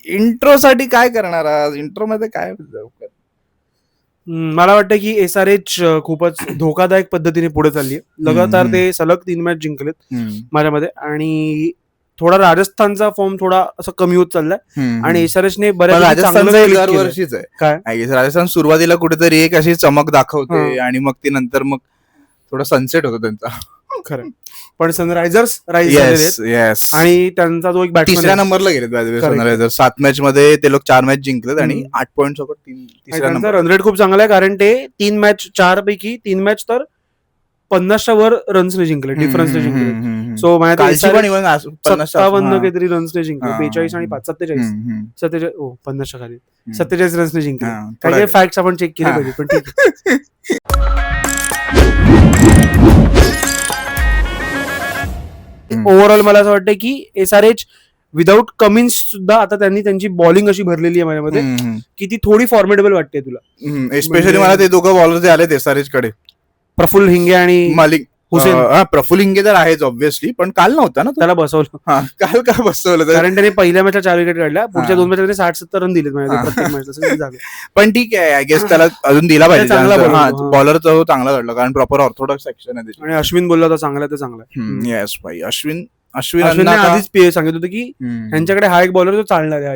Intro साठी काय करणार आज? इंट्रो मध्ये काय मला वाटतं की SRH खूपच धोकादायक पद्धतीने पुढे चालली आहे. लगातार ते सलग 3 मॅच जिंकलेत माझ्यामध्ये, आणि थोडा राजस्थानचा फॉर्म थोडा असं कमी होत चाललाय आणि SRH ने दरवर्षीच आहे काय राजस्थान सुरुवातीला कुठेतरी एक अशी चमक दाखवते आणि मग ती नंतर मग थोडा सनसेट होतो त्यांचा. खरं, पण सनरायझर्स राईज झालेले आणि त्यांचा जो एक तिसऱ्या नंबरला गेले सनरायझर्स. 7 मॅच मध्ये ते लोक 4 मॅच जिंकलेत आणि 8 पॉईंट सोबत तिसऱ्या नंबर. रन रेट खूप चांगला आहे, कारण ते 3 मॅच 4 पैकी 3 मॅच तर 50च्या वर रन्सने जिंकले, डिफरन्सने जिंकले. सो 57 काहीतरी रन्सने जिंकले, 42 आणि 5 47 50च्या खाली 47 रन्सने जिंकले. काही फॅक्ट्स आपण चेक केले पाहिजे, पण ठीक आहे. ओव्हरऑल मला असं वाटतं की SRH विदाऊट कमिन्स सुद्धा आता त्यांनी त्यांची बॉलिंग अशी भरलेली आहे माझ्यामध्ये की ती थोडी फॉर्मेडेबल वाटते तुला. एस्पेशली मला ते दोघं बॉलर जे आले SRH कडे, प्रफुल्ल हिंगे आणि मालिक हुसेन. प्रफुल्ल हिंगे तर आहेच ऑब्व्हियसली, पण काल नव्हता ना त्याला बसवलं. काल का बसवलं? कारण त्याने पहिल्या मॅचला 4 विकेट काढल्या, पुढच्या 2 मॅचला 60-70 रन दिले प्रत्येक मॅचला. पण ठीक आहे, आय गेस त्याला अजून दिला पाहिजे चांगला बॉलर. तो चांगला घडला कारण प्रॉपर ऑर्थोडॉक्स ऍक्शन आहे त्याची. आणि अश्विन बोलला होता चांगला, तर चांगला. येस भाई, अश्विन आधीच सांगितलं होतं की यांच्याकडे हा एक बॉलर जो चालणार आहे.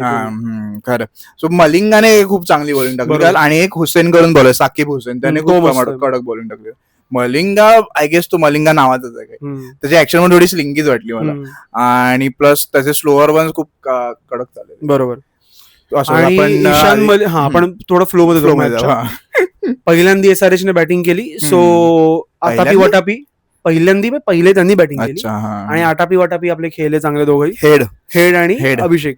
खरं. सो मलिंगाने खूप चांगली बॉलिंग टाकली काल, आणि एक हुसेन कडून बॉलर साकिब हुसेन, त्याने खूप कडक बॉलिंग टाकली. मलिंगा आय गेस तो मलिंगा नावाचाच आहे, त्याची ऍक्शन मध्ये थोडी स्लिंगीच वाटली मला, आणि प्लस त्याचे स्लोअर वन खूप कडक चालले. बरोबर. आपण थोडं फ्लो मध्ये पहिल्यांदा SRH ने बॅटिंग केली. सो आटापी वाटापी पहिले त्यांनी बॅटिंग केली आणि आटापी वाटापी आपले खेळले चांगले दोघे, हेड आणि अभिषेक.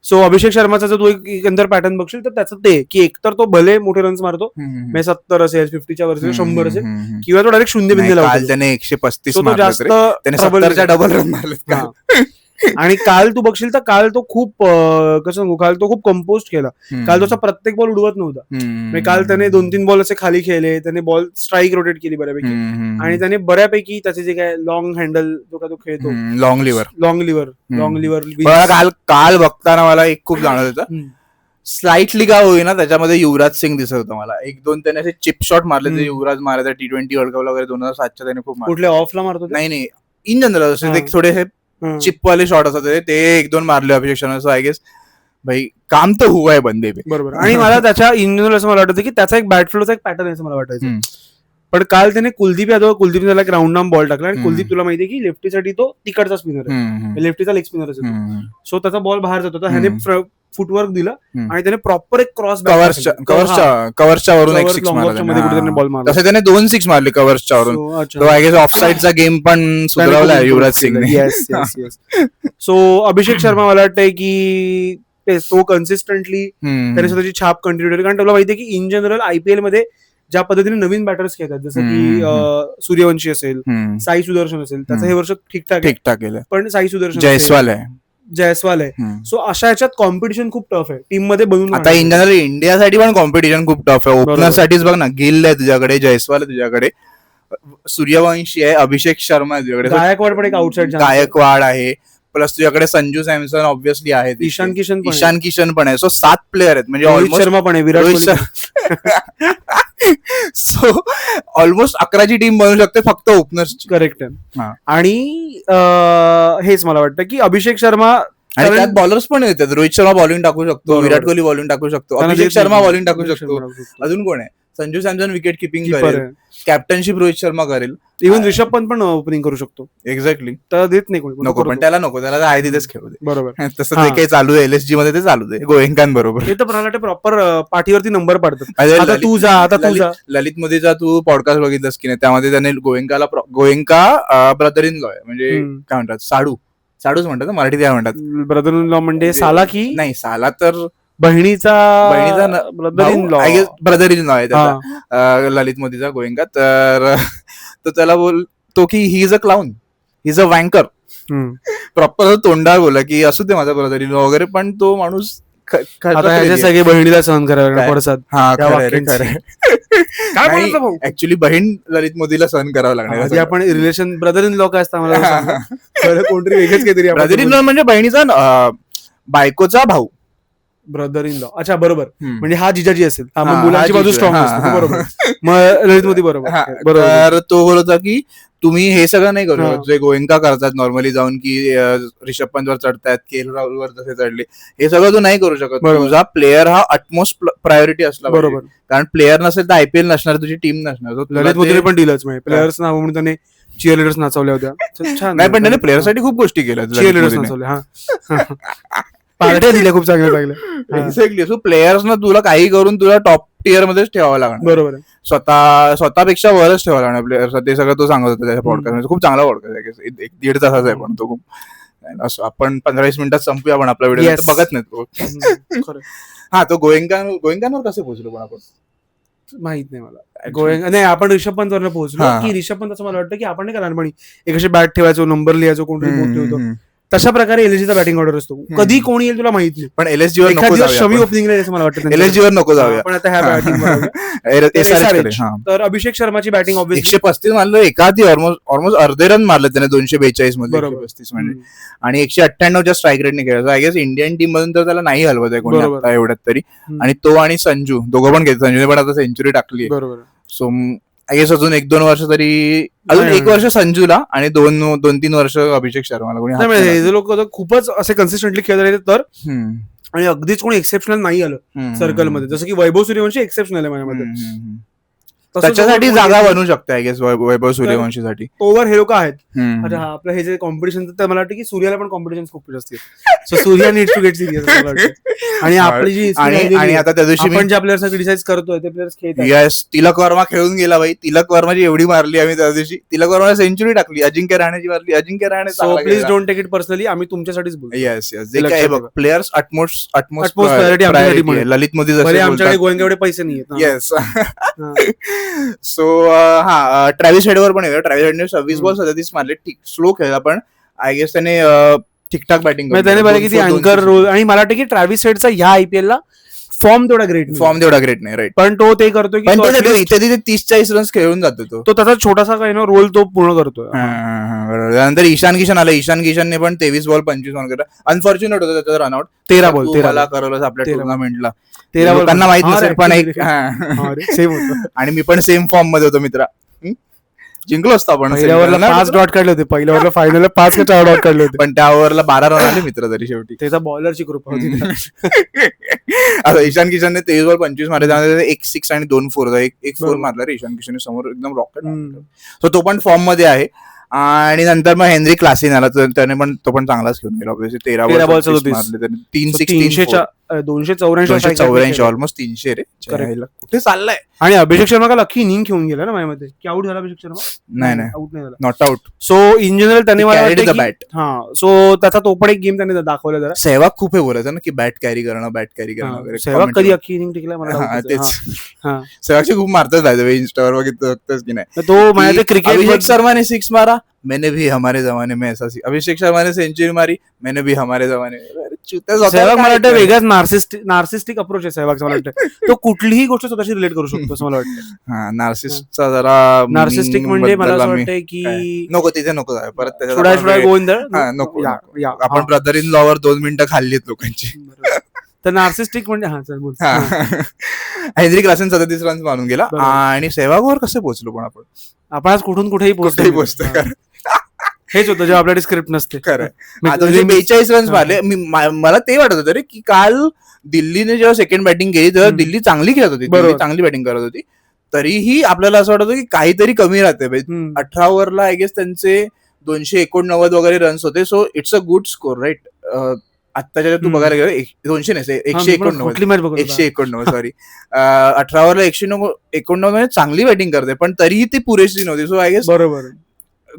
सो अभिषेक शर्माचा जर तू एकंदर पॅटर्न बघशील तर त्याचं ते की एकतर तो भले मोठे रन्स मारतो, 70 असेल, 50च्या वर 100 असेल, किंवा तो डायरेक्ट शून्य बिंदू लावतो. त्याने 135 डबल रन मारले. आणि काल तू बघशील तर काल तो खूप काल तो खूप कंपोस्ट केला. काल तो प्रत्येक बॉल उडवत नव्हता. काल त्याने 2-3 बॉल असे खाली खेळले, त्याने बॉल स्ट्राईक रोटेट केली बऱ्यापैकी, आणि त्याने बऱ्यापैकी त्याचे जे काय लॉंग हँडल जो का तो खेळतो, लॉंग लिव्हर काल बघताना मला एक खूप जाणवत होतं. स्लाइटली का होईना त्याच्यामध्ये युवराज सिंग दिसत होतं मला. 1-2 त्याने असे चिप शॉट मारले, ते युवराज मारायचा T20 वर्ल्ड कप वगैरे 2007च्या त्याने खूप. कुठल्या ऑफला मारतो? नाही, इन जनरल असे थोडेसे चिपवाले शॉट असतात ते 1-2 मारले अभिषेक शर्मा. आय गेस भाई काम तर हुआ आहे बंदे पे. बरोबर. आणि मला त्याच्या इन जनरल असं मला वाटतं की त्याचा एक बॅट फ्लोचा एक पॅटर्न आहे असं मला वाटायचं. पण काल त्याने कुलदीप त्याला ग्राउंड नाम बॉल टाकला, आणि कुलदीप तुला माहितीये की लेफ्टीसाठी तो तिकडचा स्पिनर आहे, लेफ्टीचा लेग स्पिनर असेल. सो त्याचा बॉल बाहेर जात होता, ह्याने फुटवर्क दिला आणि त्याने प्रॉपर एक क्रॉस कव्हर्सच्या वरून एक 6 मारला. बॉल मारला, तसे त्याने 2 6 मारले कव्हर्सच्या वरून. आय गेस ऑफ साईडचा गेम पण सुधारवला युवराज सिंग. सो अभिषेक शर्मा मला वाटतंय की तो कन्सिस्टंटली त्याने स्वतःची छाप कंटिन्यू केली. कारण तुला माहितीये की इन जनरल IPL मध्ये ज्या पद्धतीने नवीन बॅटर्स खेळतात, जसं की सूर्यवंशी असेल, साई सुदर्शन असेल, त्याचं हे वर्ष ठीकठाक केलं, पण साई सुदर्शन, जयस्वाल आहे. सो अशा ह्याच्यात कॉम्पिटिशन खूप टफ आहे टीम मध्ये बनवून. आता इन जनरल इंडियासाठी पण कॉम्पिटिशन खूप टफ आहे. ओपनर साठीच बघ ना, गिल आहे तुझ्याकडे, जयस्वाल आहे तुझ्याकडे, सूर्यवंशी आहे, अभिषेक शर्मा आहे तुझ्याकडे, गायकवाड पण एक आउटसाइड गायकवाड आहे, प्लस तुझ्याकडे संजू सॅमसन ऑब्व्हियसली आहे, ईशान किशन पण आहे. सो 7 प्लेअर आहेत, म्हणजे रोहित शर्मा पण आहे, Virat Kohli. So almost 11ची team बनवू शकते फक्त ओपनर्स. करेक्ट आहे. आणि हेच मला वाटतं की अभिषेक शर्मा, आणि त्यात बॉलर्स पण येतात. रोहित शर्मा बॉलिंग टाकू शकतो, विराट कोहली बॉलिंग टाकू शकतो, अभिषेक शर्मा बॉलिंग टाकू शकतो. अजून कोण आहे? संजू सॅमसन विकेट किपिंग करेल, कॅप्टनशिप रोहित शर्मा करेल, इव्हन रिषभ पंत पण ओपनिंग करू शकतो. एक्झॅक्टली. तर देत नाही कोणी, नको, पण त्याला नको, त्याला आहे तिथेच खेळू दे. बरोबर. तसं ते काही चालू आहे LSG मध्ये, ते चालू दे गोयंकांबरोबर. ते तर मला प्रॉपर पाठीवरती नंबर पाडतात. आता तू जा ललित मोदीचा तू पॉडकास्ट बघितलास की नाही? त्यामध्ये त्याने गोयंका ब्रदर इन लॉ आहे, म्हणजे काय म्हणतात, साडूच म्हणतात मराठीत, काय म्हणतात ब्रदर इन लॉ, म्हणजे साला की नाही, साला तर बहिणीचा ब्रदर इन लॉ आहे त्याचा, ललित मोदीचा गोयंका. तर तो त्याला बोलतो की he is a clown, he is a wanker. Proper तोंडावर बोला की असू दे माझा ब्रदर इन लॉ वगैरे, पण तो माणूस सगळे बहिणीला सहन करावं पडतात. ऍक्च्युली बहीण ललित मोदीला सहन करावं लागणार. आपण रिलेशन ब्रदर इन लॉ काय असतं मला कोणतरी वेगळंच काहीतरी. ब्रदर इन लॉ म्हणजे बहिणीचा बायकोचा भाऊ. ब्रदर इन लॉ, अच्छा बरोबर, म्हणजे हा जिजाजी असेल, हा, मुलांची हा बाजू जिजू स्ट्रॉंग आहे. असते, हा, बरोबर. मग ललित मोदी बरोबर बरोबर. तर तो बोलत होता की तुम्ही हे सगळं नाही करू हा. शकत जे गोयंका करतात नॉर्मली जाऊन की रिषभ पंतवर चढतायत, KL राहुलवर जसे चढले, हे सगळं तू नाही करू शकत. बरोबर. तुझा प्लेअर हा अटमोस्ट प्रायोरिटी असला पाहिजे. बरोबर. कारण प्लेअर नसेल तर IPL नसणार, तुझी टीम नसणार. So तुला ललित ते- मोदीने पण दिलंच म्हणजे प्लेयर्स नाव म्हणून त्याने चिअर लिडर्स नाचवल्या होत्या. छान. नाही पण त्याने प्लेअरसाठी खूप गोष्टी केल्या चिअर लिडर्स नाचवल्या, हा. पार्ट्या दिल्या खूप चांगल्या चांगल्या. एक्झॅक्टली. सो प्लेयर्सना तुला काही करून तुला टॉप टिअर मध्येच ठेवावं लागणार. बरोबर आहे. स्वतःपेक्षा वरच ठेवावं लागणार प्लेयर्स. ते सगळं तो सांगत होता त्याच्या पॉडकास्ट. खूप चांगला पॉडकास्ट आहे, 1-1.5 तासाचा आहे पण तो खूप. असं आपण 15-20 मिनिटात संपूया आपण आपला व्हिडिओ. Yes. बघत नाही तो. खरं. हा, तो गोयंकांवर कसे पोहोचलो पण आपण? माहित नाही मला. गोयंका नाही, आपण ऋषभ पंत वरनं पोहोचलो हा. की ऋषभ पंत असं मला वाटतं की आपण नाही का लहानपणी एक असे बॅट ठेवायचो, नंबर लिहायचो, कोणतरी बोट ठेवतो, तशा प्रकारे LSGचा बॅटिंग ऑर्डर असतो. कधी कोणी येईल तुला माहित नाही. पण LSG वर नको एखाद दिवस शमी जाऊया. ओपनिंगला असं मला वाटतं. LSG वर नको जाऊया. पण आता ह्या बॅटिंग SRH. तर अभिषेक शर्माची बॅटिंग ऑब्व्हियसली 135 मारलं एखादी, ऑलमोस्ट अर्धे रन मारले त्याने 242 मध्ये. बरोबर. 135 म्हणजे, आणि 198च्या स्ट्राईक रेटने खेळायचा. आय गेस इंडियन टीम मधून तर त्याला नाही हलवत आहे कोणी बरोबर. आता एवढ्यात तरी. आणि तो आणि संजू दोघं पण घेतात. संजूने पण आता सेंचुरी टाकली. बरोबर. सो आय गेस अजून 1-2 वर्ष तरी, अजून नाही, 1 वर्ष संजूला आणि 2-3 वर्ष अभिषेक शर्माला कोणी हात नाही, नाही हे लोक खूपच असे कन्सिस्टंटली खेळत राहिले तर, लावत. आणि अगदीच कोणी एक्सेप्शनल नाही आलं सर्कलमध्ये, जसं की वैभव सूर्यवंशी एक्सेप्शनल आहे माझ्यामध्ये. त्याच्यासाठी जागा बनवू शकते आय गेस वैभव सूर्यवंशीसाठी. ओव्हर हे लोक आहेत. अच्छा, आपलं हे जे कॉम्पिटिशन, तर मला वाटतं की सूर्याला पण कॉम्पिटिशन खूप असतील. So Surya needs to get serious. आणि आपली जी आणि आता त्या दिवशी आपण ज्या प्लेयर्स क्रिटिसाइज करतोय ते प्लेयर्स खेळतात. येस, तिलक वर्मा खेळून गेला भाई. तिलक वर्माची एवढी मारली आम्ही त्या दिवशी. तिलक वर्मा सेंचुरी टाकली. अजिंक्य राहण्याची मारली. Ajinkya Rahane so please don't take it personally, आम्ही तुमच्यासाठीच बोलतो. येस जे काय बघ, प्लेयर्स अटमोस्ट प्रायोरिटी आमच्यासाठी म्हणून. ललित मोदी भले आमच्याकडे गोयंका एवढे पैसे नाही आहेत. येस. सो हा, ट्रॅव्हिस हेडवर पण येतो. ट्रॅव्हिस हेडने 26 बॉल 37 मारले. ठीक स्लो खेळला, पण आय गेस त्याने ठीकठाक बॅटिंग त्याने बघा किती अँकर रोल. आणि मला वाटतं की ट्रॅव्हिस हेडचा ह्या IPL ला फॉर्म तेवढा ग्रेट नाही, राईट. पण तो ते करतो की इथे 30-40 रन्स खेळून जातो तो त्याचा छोटासा काही रोल तो पूर्ण करतो. त्यानंतर ईशान किशन आला. ईशान किशनने पण 23 बॉल 25 रन केला. अनफॉर्च्युनेट होतं त्याचा रनआउट. 13 बॉल करवलं आपल्या टुर्नामेंटला. 13 बॉल लोकांना माहित नसेल पण एक सेम होतं. आणि मी पण सेम फॉर्म मध्ये होतो मित्रा. जिंकलो असतो आपण. पहिल्या ओव्हरला 5 डॉट काढले होते. पहिल्या ओव्हरला फायनलला 5 का 4 डॉट काढले होते. पण त्या ओव्हरला 12 रन आले मित्र तरी शेवटी. त्याचा बॉलरची कृपा होती. आता ईशान किशनने 23 बॉल 25 मारले. त्यामध्ये 1 6 आणि 2 4. एक 4 मारला रे ईशान किशनने समोर, एकदम रॉकेट. सो तो पण फॉर्म मध्ये आहे. आणि नंतर मग हेनरी क्लासिन आला, त्याने पण तो पण चांगलाच घेऊन गेला. 13 बॉल 36 मारले त्याने. 284 ऑलमोस्ट 300 रे. कुठे चाललाय. आणि अभिषेक शर्मा का लकी इनिंग घेऊन गेला ना माझ्यामध्ये, की आउट झाला अभिषेक शर्मा? नाही, आउट नाही झाला, not out. So in general त्याने बॅट. हा, सो त्याचा तो पण एक गेम त्याने दाखवला जरा. सहवाग खूप हे बोलायचं ना की बॅट कॅरी करणं वगैरे. सहवाग कधी अख्खी इनिंग टिकलाय मला तेच. सहवागचे खूप मारतात बाय इंस्टावर बघितलं की नाही. तो माझ्या क्रिकेट. अभिषेक शर्माने 6 मारा, मैंने भी हमारे जमाने में ऐसा. अभिषेक शर्माने सेंचुरी मारी, मैंने भी हमारे जमाने में. सहवाग मला वाटतं वेगळाच नार्सिस्टिक अप्रोच आहे सहवागचा. मला वाटतं तो कुठलीही गोष्ट स्वतःशी रिलेट करू शकतो असं मला वाटतं. हा, नार्सिस्टचा जरा नार्सिस्टिक म्हणजे मला असं वाटतं की नको तिथे नको जाय परत. नको. आपण ब्रदर इन लॉवर 2 मिनिटं खाल्लीत लोकांची. तर नार्सिस्टिक म्हणजे हा चल बोल. हेनरी क्लासेन 37 रन्स मारून गेला. आणि सहवागवर कसं पोहोचलो पण आपण आज कुठून कुठेही पोहोचतो. हेच होतं जेव्हा आपल्याकडे स्क्रिप्ट नसते. खरं. 42 रन्स मारले. मला ते वाटत होतं रे की काल दिल्लीने जेव्हा सेकंड बॅटिंग केली तेव्हा दिल्ली चांगली खेळत होती, चांगली बॅटिंग करत होती. तरीही आपल्याला असं वाटत होतं की काहीतरी कमी राहते. 18 ओव्हरला आय गेस त्यांचे 289 वगैरे रन्स होते. So it's a good score right. आत्ताच्या तू बघायला गेलं 200 नाही 189 सॉरी. 18 ओव्हरला 189 चांगली बॅटिंग करते, पण तरीही ती पुरेशी नव्हती. सो आय गेस बरोबर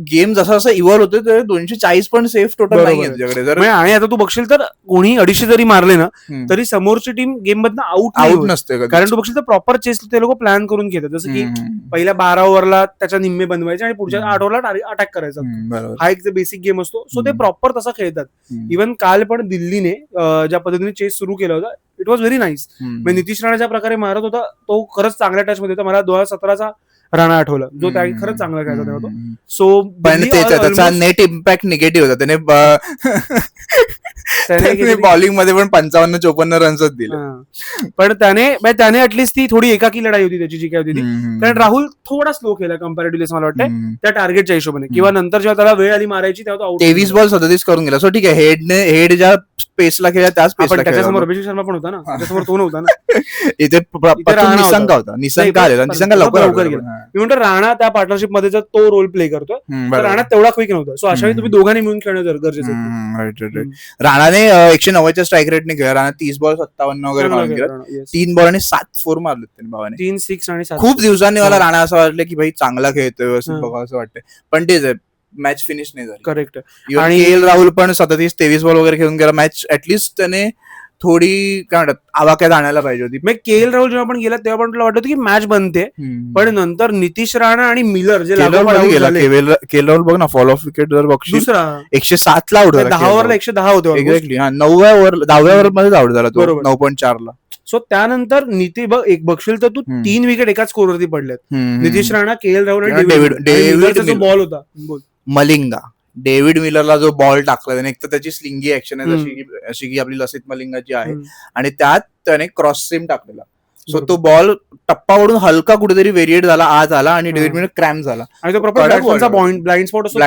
गेम जसा जसा इव्हॉल्व होते तर 240 पण सेफ टोटल नाही आहे तुझ्याकडे. आणि आता तू बघशील तर कोणी 250 जरी मारले ना तरी समोरची टीम गेम मधनं आउट नसते. कारण तू बघशील तर प्रॉपर चेस ते लोक प्लॅन करून घेतात. जसं की पहिल्या 12 ओव्हरला त्याच्या निम्मे बनवायचे आणि पुढच्या 8 ओव्हरला अटॅक करायचा. हा एक बेसिक गेम असतो. सो ते प्रॉपर तसा खेळतात. इव्हन काल पण दिल्लीने ज्या पद्धतीने चेस सुरू केला होता it was very nice. Nitish Rana ज्या प्रकारे मारत होता तो खरंच चांगल्या टच मध्ये होता. मला 2017चा राणा आठवला जो त्या खरंच चांगला खेळायचा तेव्हा तो. सो पण त्याचा नेट इम्पॅक्ट निगेटिव्ह होता. त्याने बॉलिंग मध्ये पण 55-54 रन्सच दिले. पण त्याने ऍटलीस्ट ती थोडी एकाकी लढाई होती त्याची जी काय होती ती. कारण राहुल थोडा स्लो खेळला कम्पॅरेटिव्हली असं मला वाटतं त्या टार्गेटच्या हिशोबाने, किंवा नंतर जेव्हा त्याला वेळ आली मारायची तेव्हा तो 23 बॉल 37 करून गेला. सो ठीक आहे, हेड ज्या स्पेसला खेळला त्याच स्पेसला. त्याच्यासमोर अभिषेक शर्मा पण होता ना, त्याच्यासमोर तो नव्हता ना. इथे निसंका होता. निसंका आलेला, निसंका लवकर गेला. मी म्हणतो राणा त्या पार्टनरशिप मध्ये जर तो रोल प्ले करतो तर राणा तेवढा क्विक नव्हता. सो अशा वेळी तुम्ही दोघांनी मिळून खेळणं गरजेचं आहे. राणाने 190च्या स्ट्राईक रेटने खेळला. राणा 30 बॉल 57 वगैरे मारून गेला. 3 बॉल आणि 7 4 मारले त्यांनी भावाने. 3 6 आणि 7. खूप दिवसांनी मला राणा असं वाटलं की भाई चांगला खेळतोय व्यवस्थित बघा असं वाटतंय. पण तेच आहे, मॅच फिनिश नाही झाली. करेक्ट. आणि KL राहुल पण 37-23 बॉल वगैरे खेळून गेला. मॅच ऍटलीस्ट त्याने थोडी काय म्हणतात आवाक्यात आणायला पाहिजे होती. मग KL राहुल जेव्हा पण गेला तेव्हा पण तुला वाटत की मॅच बनते, पण नंतर नितीश राणा आणि मिलर जे KL राहुल बघ ना, फॉल ऑफ विकेट जर बघशील दुसरा 107 ला आउट झाला. 10 ओव्हरला 110 होते एक्झॅक्टली. 9व्या ओव्हर मध्ये आउट झाला तो 9.4 ला. सो त्यानंतर एक बघशील तर तू 3 विकेट एकाच स्कोरवरती पडल्यात. नितीश राणा, KL राहुल आणि डेव्हिड जो बॉल होता मलिंगा. डेव्हिड मिलरला जो बॉल टाकला त्याने, एक तर त्याची स्लिंगी ऍक्शन आहे अशी की आपली लसित मलिंगाची आहे, आणि त्यात त्याने क्रॉस सीम टाकलेला. सो तो बॉल टप्पावरून हलका कुठेतरी व्हेरिएट झाला, आज आला आणि डेव्हिड मिलर क्रॅम्प झाला. आणि तो प्रॉपर ब्लाइंड स्पॉट असतो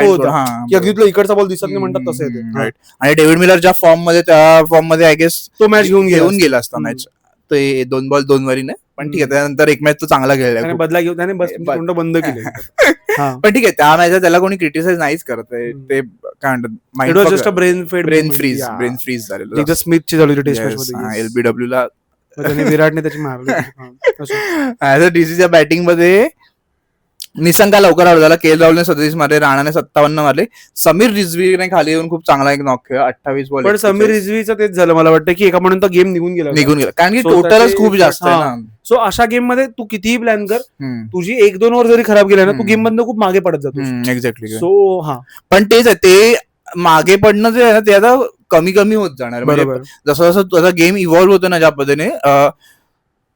की अगदी तुला इकडचा बॉल दिसत नाही म्हणतात तसं येते. आणि डेव्हिड मिलर ज्या फॉर्म मध्ये, त्या फॉर्म मध्ये आय गेस तो मॅच घेऊन गेला असता मॅच. ते 2 बॉल 2 वरी नाही, पण ठीक आहे. त्यानंतर एक मॅच तो चांगला खेळला, बदला घेऊन त्याने बंद केले. पण ठीक आहे, त्या मॅच त्याला कोणी क्रिटिसाइज नाहीच करत आहे. ते काय म्हणतात ब्रेन फ्रीज झालेलं. स्मिथची झाली टेस्ट मॅच मध्ये LBW ला विराटने त्याची मारली. डीसीच्या बॅटिंग मध्ये निसंका लवकर आउट झाला. KL राहुलने 37 मारले, राणाने 57 मारले. समीर रिझवीने खाली येऊन खूप चांगला एक नॉक खेळला, 28 बॉल. पण समीर रिझवीचं तेच झालं मला वाटतं की एका म्हणून गेम निघून गेला, कारण की टोटलच खूप जास्त आहे ना. सो अशा गेम मध्ये तू कितीही प्लॅन कर, तुझी 1-2 ओव्हर जरी खराब गेला ना, तू गेम मधनं खूप मागे पडत जातो. एक्झॅक्टली. सो पण तेच आहे, ते मागे पडणं जे आहे ना ते आता कमी कमी होत जाणार. जसं जसं तुझा गेम इव्हॉल्व्ह होतो ना ज्या पद्धतीने,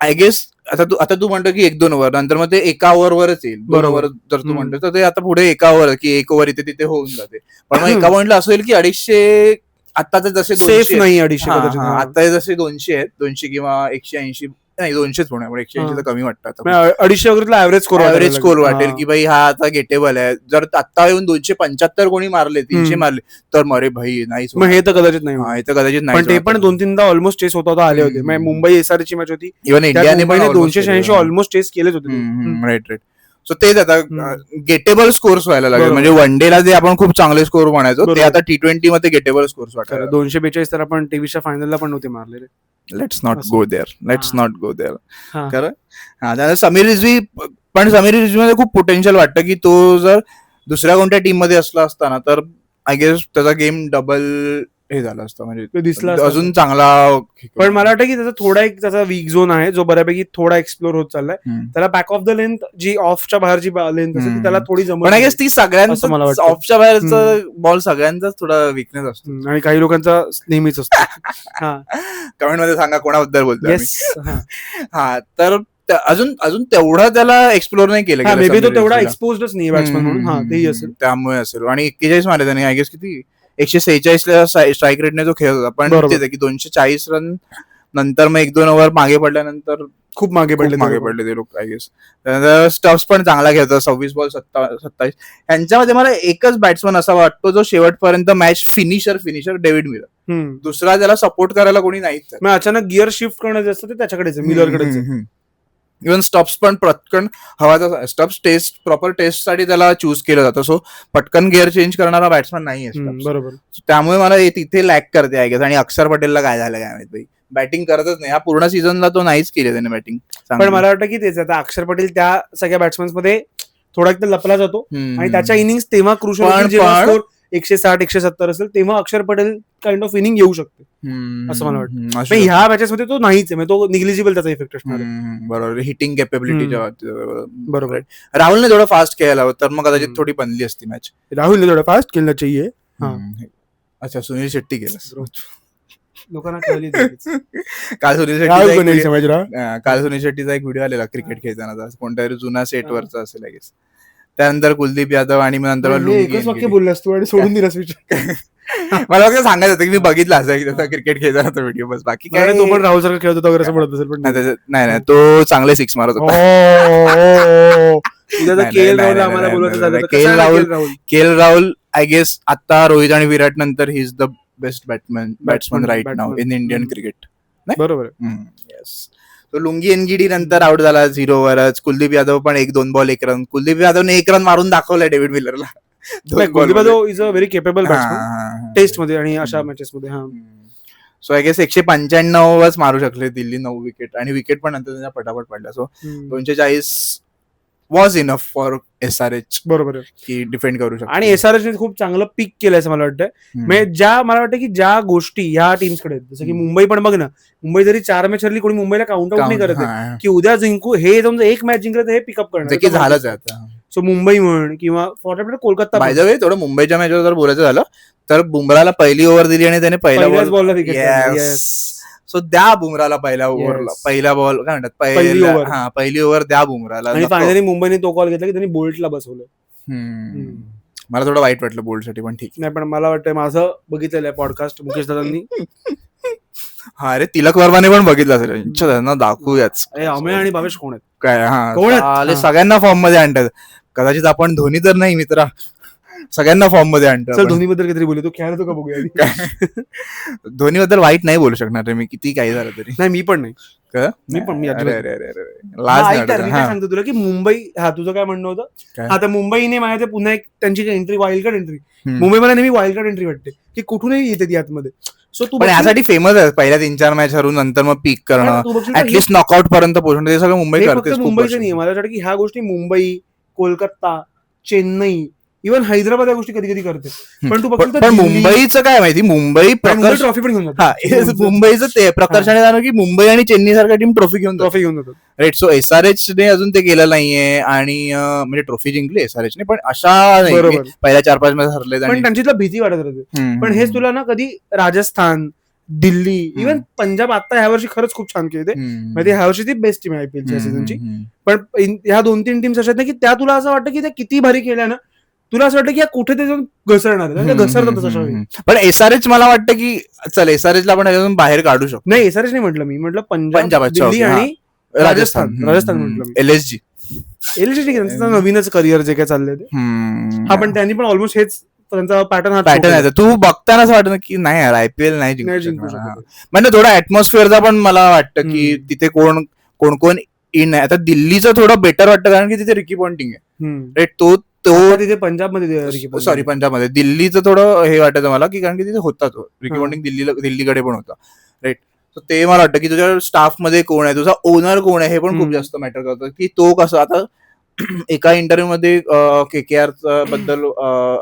आय गेस आता तू म्हणतो की 1-2 ओव्हर नंतर मग ते एका ओव्हरवरच येईल. 2 ओव्हर जर तू म्हणतो तर ते आता पुढे एका ओव्हर की 1 ओव्हर इथे तिथे होऊन जाते. पण मग एका पॉइंटला असं होईल की 250 आता जसे सेफ नाही 250, आता जसे 200 आहेत, 200 किंवा 180 नाही, 200च होणार. 180 तर कमी वाटतं. 250 वगैरे ऍव्हरेज स्कोर वाटेल की भाई हा आता गेटेबल आहे. जर आता येऊन 275 कोणी मारले, 300 मारले तर मरे भाई नाही. हे तर कदाचित नाही. पण ते पण 2-3दा ऑलमोस्ट चेस होता आले होते. मुंबई SRH ची मॅच होती, इव्हन इंडियाने 286 ऑलमोस्ट चेस केलेच होते. राईट. सो तेच आता गेटेबल स्कोर्स व्हायला लागले. म्हणजे वन डे ला जे आपण खूप चांगले स्कोर म्हणायचो ते आता T20 मध्ये गेटेबल स्कोर्स वाटतात. 242 तर आपण टीव्हीच्या फायनलला पण नव्हते मारलेले. Let's not go there. खरं समीर रिझवी मध्ये खूप पोटेन्शियल वाटतं की तो जर दुसऱ्या कोणत्या टीम मध्ये असला असता ना तर आय गेस त्याचा गेम डबल हे झालं असतं, म्हणजे दिसला अजून चांगला. पण मला वाटतं की त्याचा वीक झोन आहे जो बऱ्यापैकी थोडा एक्सप्लोर होत चाललाय. त्याला बॅक ऑफ द लेंथ जी ऑफच्या बाहेरची लेंथ असते त्याला थोडी जमत. आय गेस ती सगळ्यांचं मला वाटतं ऑफच्या बाहेरचा बॉल सगळ्यांचाच थोडा विकनेस असतो, आणि काही लोकांचा नेहमीच असतो. कमेंट मध्ये सांगा कोणाबद्दल बोलतोय. तर अजून तेवढा त्याला एक्सप्लोर नाही केलं. मे बी तो तेवढा एक्सपोजच नाही बॅट्समन म्हणून, तेही असेल, त्यामुळे असेल. आणि 41 मारले त्याने, आय गेस किती 146 ला स्ट्राईक रेटने तो खेळत होता. पण तेच आहे की 240 रन नंतर मग 1-2 ओव्हर मागे पडल्यानंतर खूप मागे पडले ते लोक. आय गेस स्टफ्स पण चांगला खेळतो. 26 बॉल 27. यांच्यामध्ये मला एकच बॅट्समन असा वाटतो जो शेवटपर्यंत मॅच फिनिशर डेव्हिड मिलर. दुसरा त्याला सपोर्ट करायला कोणी नाहीच. अचानक गिअर शिफ्ट करणं जे असतं ते त्याच्याकडेच, मिलरकडेच. इव्हन स्टॉप्स पण पटकन हवा स्टॉप्स प्रॉपर टेस्ट साठी त्याला चूज केलं जातं. सो पटकन गिअर चेंज करणारा बॅट्समन नाही आहे. बरोबर. त्यामुळे मला तिथे लॅक करते आय गेस. आणि अक्षर पटेलला काय झालं काय माहिती, बॅटिंग करतच नाही. हा पूर्ण सीझनला तो नाहीच केली त्याने बॅटिंग. पण मला वाटतं की तेच आता अक्षर पटेल त्या सगळ्या बॅट्समन मध्ये थोडा लपला जातो, आणि त्याच्या इनिंग्स तेव्हा क्रुशियल 160-170 असेल तेव्हा अक्षर पटेल काइंड ऑफ इनिंग येऊ शकते असं मला वाटतं. ह्या मॅचेस मध्ये तो नाहीच आहे, तो निग्लिजिबल त्याचा इफेक्ट असणार आहे. बरोबर. हिटिंग कॅपेबिलिटीच्या बरोबर. राहुलने थोडं फास्ट खेळायला हवं तर मग कदाचित थोडी बनली असती मॅच. राहुलने थोडं फास्ट खेळणं चाहिए. अच्छा, सुनील शेट्टी गेला. लोकांना कळली काल सुनील शेट्टीचा एक व्हिडिओ आलेला क्रिकेट खेळताना, कोणत्या जुना सेटवरचा असेल आय गेस. त्यानंतर कुलदीप यादव आणि नंतर एकच वाक्य बोललास तू आणि सोडून दिलास विचार. मला फक्त सांगायचं होतं की मी बघितला असं क्रिकेट खेळताना तो व्हिडिओ, बस बाकी काय. तो पण राहुल सारखं खेळत होता वगैरे असं म्हणत असेल, पण नाही तो चांगले सिक्स मारत होता. K L Rahul I guess आता रोहित आणि विराट नंतर he is the best batsman right नाव इन इंडियन क्रिकेट. बरोबर. येस. तो लुंगी एनगीडी नंतर आउट झाला 0 ओव्हरच. कुलदीप यादव पण 1-2 बॉल 1 रन. कुलदीप यादवने 1 रन मारून दाखवलाय डेव्हिड मिलरला. Kuldeep Yadav is a very capable batsman test मध्ये आणि अशा मॅचेस मध्ये. सो आय गेस 195च मारू शकले दिल्ली 9 विकेट, आणि विकेट पण नंतर त्यांच्या पटापट पडल्या. So 240 was enough for SRH. बरोबर की डिफेंड करू शकतो. आणि SRH ने खूप चांगलं पिक केलंय असं मला वाटतं. म्हणजे मला वाटतं की ज्या गोष्टी ह्या टीम्सकडे आहेत, जसं की मुंबई पण बघ ना, मुंबई जरी 4 मॅच हरली, कोणी मुंबईला काउंट आउट नाही करत की उद्या जिंकू, हे समजा 1 मॅच जिंकलं तर हे पिकअप करणार झालंच आहे आता. सो मुंबई म्हण किंवा for Kolkata. By the way थोडं मुंबईच्या मॅचवर जर बोलायचं झालं तर बुमराला पहिली ओव्हर दिली आणि त्याने पहिल्याच बॉलला विकेट. सो द्या बुमराला पहिला बॉल काय म्हणतात पहिली ओव्हर द्या बुमराला. आणि फायनली मुंबईने तो कॉल घेतला की त्यांनी बोल्टला बसवलं. मला थोडं वाईट वाटलं बोल्टसाठी, पण ठीक नाही. पण मला वाटतं माझं बघितलेलं आहे पॉडकास्ट मुकेश दादांनी. हा अरे तिलक वर्माने पण बघितलं असेल. त्यांना दाखवूयाच अमेय आणि भावेश कोण आहेत काय. हा सगळ्यांना फॉर्म मध्ये आणतात. कदाचित आपण धोनी तर नाही मित्रा, सगळ्यांना फॉर्म मध्ये आणतात. धोनी बद्दल काहीतरी बोलू, तो खेळायला तो का बघूया. धोनी बद्दल वाईट नाही बोलू शकणार रे मी, किती काही झालं तरी. नाही मी पण नाही. सांगतो तुला की मुंबई, हा तुझं काय म्हणणं होतं. आता मुंबईने माझ्या पुन्हा एक त्यांची entry, wild card entry. Mumbai मला नेहमी वाईल्ड कार्ड एंट्री वाटते की कुठूनही येते ती आतमध्ये. सो तू यासाठी फेमस आहे, पहिल्या 3-4 मॅच हरून नंतर मग पीक करणं, ऍटलीस्ट नॉकआउट पर्यंत पोहोचणं, ते सगळं मुंबई करते. मुंबईचं नाही, मला वाटतं की ह्या गोष्टी मुंबई, कोलकाता, चेन्नई, इव्हन हैदराबाद या गोष्टी कधी कधी करते. पण मुंबईचं काय माहिती, मुंबई ट्रॉफी पण घेऊन जातात. मुंबईचं ते प्रकर्षाने जाणं की मुंबई आणि चेन्नई सारख्या टीम ट्रॉफी घेऊन जातात. राईट. सो SRH ने अजून ते केलं नाहीये, आणि म्हणजे ट्रॉफी जिंकली SRH ने, पण अशा पहिल्या 4-5 मॅच हरले. पण त्यांची भीती वाटत राहते. पण हेच तुला ना कधी राजस्थान, दिल्ली, इव्हन पंजाब आता ह्या वर्षी खरंच खूप छान केले. म्हणजे ह्या वर्षी ती बेस्ट टीम आहे IPL ची सीझनची. पण ह्या 2-3 टीम्स अशा आहेत ना की त्या तुला असं वाटतं की त्या किती भारी केल्या ना, तुला असं वाटतं की कुठे ते जाऊन घसरणार, घसरतात. पण SRH मला वाटतं की चल SRH ला आपण याच्यातून बाहेर काढू शकतो. नाही SRH नाही म्हटलं मी, म्हटलं पंजाब, दिल्ली आणि राजस्थान म्हटलं. LSG नवीनच करिअर जे काय चाललंय ते. हा पण त्यांनी पण ऑलमोस्ट हेच त्यांचा पॅटर्न आहे. तू बघताना असं वाटतं की नाही यार IPL नाही जिंकू शकत. म्हणजे थोडा ऍटमॉस्फिअरचा पण मला वाटतं की तिथे कोण कोण इन आहे. आता दिल्लीचं थोडं बेटर वाटतं कारण की तिथे रिकी पॉन्टिंग आहे. तो तिथे पंजाबमध्ये, सॉरी पंजाबमध्ये. दिल्लीचं थोडं हे वाटायचं मला की कारण की तिथे होता तो रिकी पॉन्टिंग, दिल्लीकडे पण होता. राईट. ते मला वाटतं की तुझ्या स्टाफ मध्ये कोण आहे, तुझा ओनर कोण आहे, हे पण खूप जास्त मॅटर करतं. की तो कसं, आता एका इंटरव्ह्यू मध्ये KKR बद्दल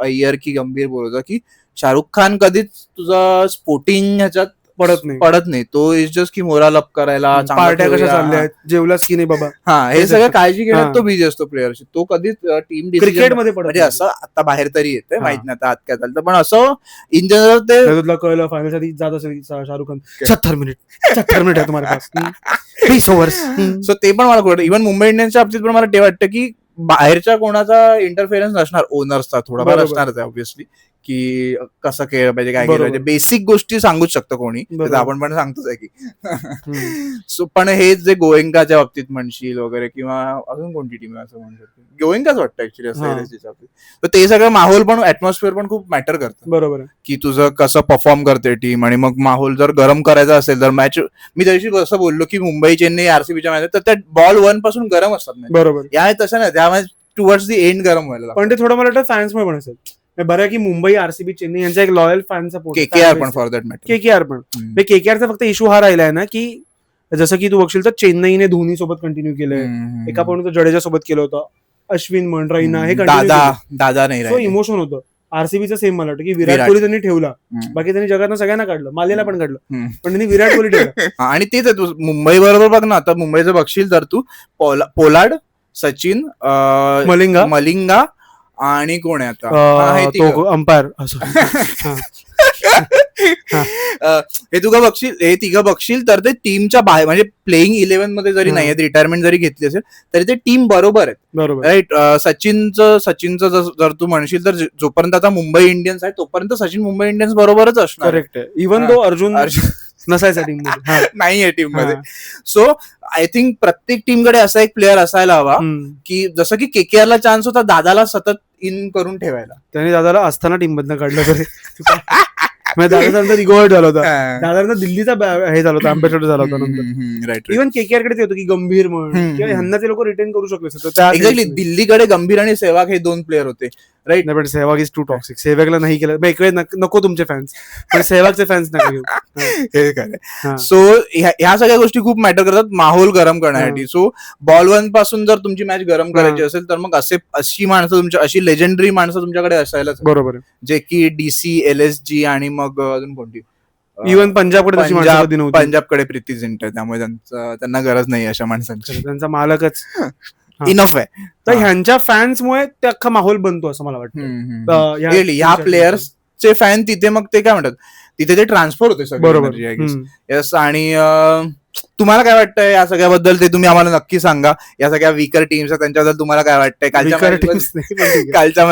अय्यर की गंभीर बोलत होता की शाहरुख खान कधीच तुझा स्पोर्टिंग ह्याच्यात पडत नाही. तो इज जस्ट की मोराल अप करायला, पार्ट्या कशा चालल्या, जेवलास की नाही बाबा, हा हे सगळं काळजी घेण्यात तो बिझी असतो प्लेअरशी. तो कधीच टीम क्रिकेटमध्ये पडत असं आता बाहेर तरी येते माहित नाही आता आत काय झालं, पण असं इन जनरल ते तुला कळलं फायनल साठी जात असेल शाहरुख खान 76 मिनिट आहे तुम्हाला 20 ओव्हर्स. सो ते पण मला कळतं. इव्हन मुंबई इंडियन्सच्या बाबतीत पण मला ते वाटतं की बाहेरच्या कोणाचा इंटरफेरन्स नसणार, ओनर्सचा थोडाफार असणारच आहे ऑब्व्हियसली, की कसं केलं पाहिजे, काय केलं पाहिजे, बेसिक गोष्टी सांगूच शकतो कोणी, आपण पण सांगतोच आहे की. सो पण हे जे गोएंकाच्या बाबतीत म्हणशील वगैरे, किंवा अजून कोणती टीम असं म्हणू शकतो, गोएंकाच वाटतं ऍक्च्युली असं. तर ते सगळं माहोल पण, ऍटमॉस्फिअर पण खूप मॅटर करतं. बरोबर, की तुझं कसं परफॉर्म करते टीम. आणि मग माहोल जर गरम करायचा असेल तर मॅच, मी त्या दिवशी कसं बोललो की मुंबई चेन्नई RCBच्या मॅच तर त्या बॉल 1 पासून गरम असतात. बरोबर. या तसं नाही, त्या मॅच टुवर्ड्स दी एंड गरम व्हायला. पण ते थोडं मला वाटतं फॅन्समुळे पण असेल. बरं की मुंबई, RCB, चेन्नई यांचा एक लॉयल फॅन सपोर्ट, KKR पण फॉर दॅट मॅटर. KKR पण. KKRचा फक्त इश्यू हा राहिलाय ना की जसं की तू बघशील तर चेन्नईने धोनी सोबत कंटिन्यू केलंय, एका पॉईंट जडेजा सोबत केलं होतं, अश्विन म्हण, रैना हे दादा नाही, सो इमोशन होतं. RCBचं सेम मला वाटतं की विराट कोहली त्यांनी ठेवला, बाकी त्यांनी जगातनं सगळ्यांना काढलं, मालेला पण काढलं, पण त्यांनी विराट कोहली ठेवला. आणि तेच तू मुंबई बरोबर बघ ना, आता मुंबईचं बघशील तर तू पोलार्ड, सचिन, मलिंगा आणि कोण आहे आता अंपायर हे तिघं बघशील तर ते टीमच्या बाहेर म्हणजे प्लेइंग 11 मध्ये जरी नाही आहेत, रिटायरमेंट जरी घेतली असेल तरी ते टीम बरोबर आहेत. राईट. सचिनचं जर तू म्हणशील तर जोपर्यंत आता मुंबई इंडियन्स आहे तोपर्यंत सचिन मुंबई इंडियन्स बरोबरच असणार. करेक्ट आहे. इव्हन दो अर्जुन नसायचा टीम मध्ये, नाहीये टीम मध्ये. सो आय थिंक प्रत्येक टीमकडे असा एक प्लेअर असायला हवा की जसं की KKR ला चान्स होता दादाला सतत इन करून ठेवायला. त्याने दादाला असताना टीम मधनं काढलं तरी दादाचा रिगोवर्ड झाला होता. दादांचा दिल्लीचा हे झाला होता, अँबॅसेडर झाला होता नंतर. इव्हन KKR कडे होतं की गंभीर म्हणून किंवा ह्यांना ते लोक रिटेन करू शकले. एक्झॅक्टली. दिल्लीकडे गंभीर आणि सेहवाग हे 2 प्लेअर होते. राईट. नाही पण सेहवाग इज टू टॉक्सिक. सेहवागला नाही केलं इकडे नको तुमचे फॅन्स, पण सेहवागचे फॅन्स नका घेऊ. हे काय. सो ह्या सगळ्या गोष्टी खूप मॅटर करतात माहोल गरम करण्यासाठी. सो बॉल 1 पासून जर तुमची मॅच गरम करायची असेल तर मग अशी माणसं तुमच्या, अशी लेजेंडरी माणसं तुमच्याकडे असायलाच. बरोबर. जे की DC, LSG आणि मग अजून कोणती, इव्हन पंजाबकडे प्रीती जिंटा. त्यामुळे त्यांना गरज नाही अशा माणसांची. त्यांचा मालकच इनफ आहे. तर ह्यांच्या फॅन्समुळे ते अख्खा माहोल बनतो असं मला वाटतं. ह्या प्लेयर्सचे फॅन तिथे मग ते काय म्हणतात, तिथे ते ट्रान्सफर होते सगळं. बरोबर. येस. आणि तुम्हाला काय वाटतंय या सगळ्याबद्दल ते तुम्ही आम्हाला नक्की सांगा. या सगळ्या वीकर टीम्स त्यांच्याबद्दल तुम्हाला काय वाटतंय? कालच्या मॅच बद्दल कालच्या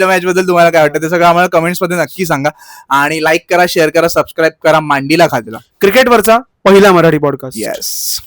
मॅच बद्दल तुम्हाला काय वाटतं ते सगळं आम्हाला कमेंट्स मध्ये नक्की सांगा. आणि लाईक करा, शेअर करा, सबस्क्राईब करा मांडीला खातेला, क्रिकेटवरचा पहिला मराठी पॉडकास्ट. येस.